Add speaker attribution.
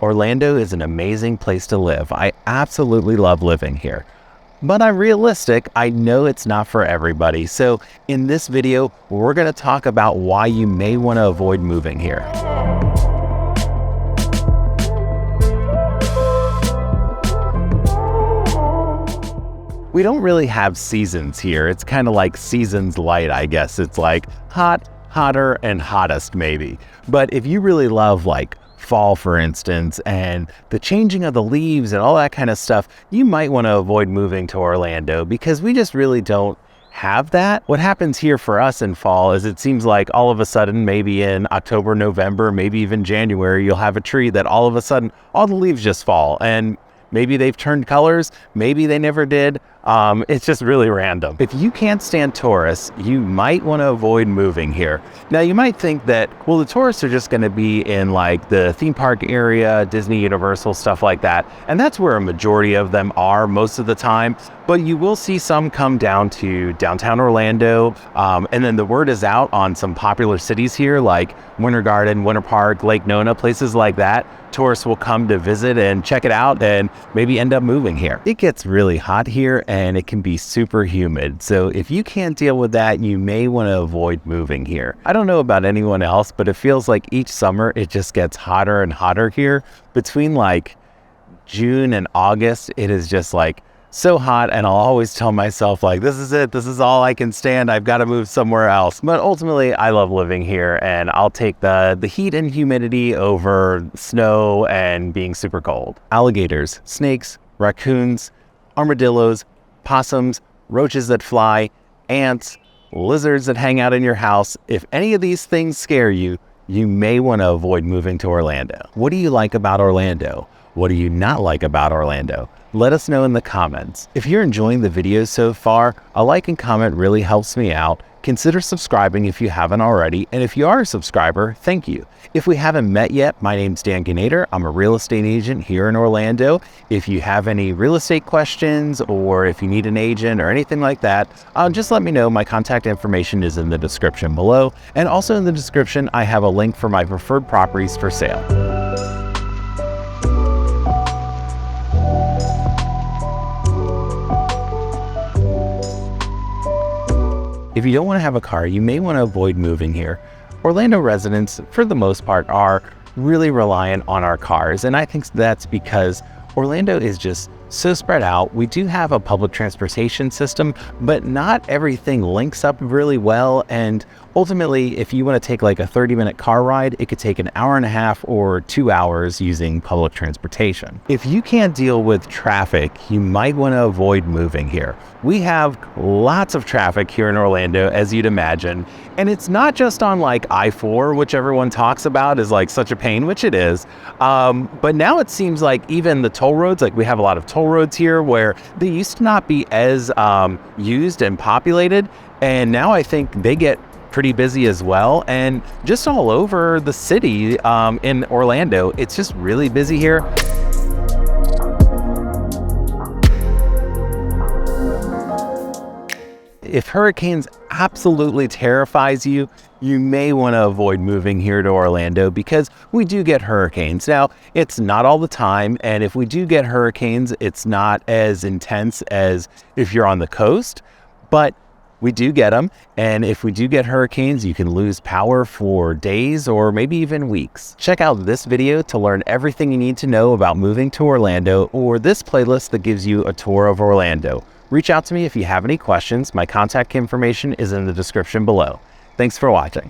Speaker 1: Orlando is an amazing place to live. I absolutely love living here. But I'm realistic, I know it's not for everybody. So in this video, we're going to talk about why you may want to avoid moving here. We don't really have seasons here. It's kind of like seasons light, I guess. It's like hot, hotter, and hottest maybe. But if you really love like fall, for instance, and the changing of the leaves and all that kind of stuff, you might want to avoid moving to Orlando because we just really don't have that. What happens here for us in fall is it seems like all of a sudden, maybe in October, November, maybe even January, you'll have a tree that all of a sudden all the leaves just fall, and maybe they've turned colors, maybe they never did. It's just really random. If you can't stand tourists, you might want to avoid moving here. Now you might think that, well, the tourists are just going to be in like the theme park area, Disney, Universal, stuff like that. And that's where a majority of them are most of the time. But you will see some come down to downtown Orlando. And then the word is out on some popular cities here like Winter Garden, Winter Park, Lake Nona, places like that. Tourists will come to visit and check it out and maybe end up moving here. It gets really hot here and it can be super humid. So if you can't deal with that, you may want to avoid moving here. I don't know about anyone else, but it feels like each summer it just gets hotter and hotter here. Between like June and August, it is just like so hot, and I'll always tell myself like, this is it, this is all I can stand, I've got to move somewhere else. But ultimately I love living here, and I'll take the heat and humidity over snow and being super cold. Alligators, snakes, raccoons, armadillos, possums, roaches that fly, ants, lizards that hang out in your house. If any of these things scare you, you may want to avoid moving to Orlando. What do you like about Orlando? What do you not like about Orlando? Let us know in the comments. If you're enjoying the video so far, a like and comment really helps me out. Consider subscribing if you haven't already, and if you are a subscriber, thank you. If we haven't met yet, my name's Dan Gnader. I'm a real estate agent here in Orlando. If you have any real estate questions, or if you need an agent or anything like that, just let me know. My contact information is in the description below, and also in the description I have a link for my preferred properties for sale. If you don't want to have a car, you may want to avoid moving here. Orlando residents, for the most part, are really reliant on our cars, and I think that's because Orlando is just so spread out. We do have a public transportation system, but not everything links up really well, and ultimately, if you want to take like a 30-minute car ride, it could take an hour and a half or 2 hours using public transportation. If you can't deal with traffic, you might want to avoid moving here. We have lots of traffic here in Orlando, as you'd imagine, and it's not just on like I-4, which everyone talks about is like such a pain, which it is, but now it seems like even the toll roads, like we have a lot of toll roads here where they used to not be as used and populated, and now I think they get pretty busy as well. And just all over the city in Orlando, it's just really busy here. If hurricanes absolutely terrifies you, you may want to avoid moving here to Orlando because we do get hurricanes. Now, it's not all the time, and if we do get hurricanes, it's not as intense as if you're on the coast, but we do get them, and if we do get hurricanes, you can lose power for days or maybe even weeks. Check out this video to learn everything you need to know about moving to Orlando, or this playlist that gives you a tour of Orlando. Reach out to me if you have any questions. My contact information is in the description below. Thanks for watching.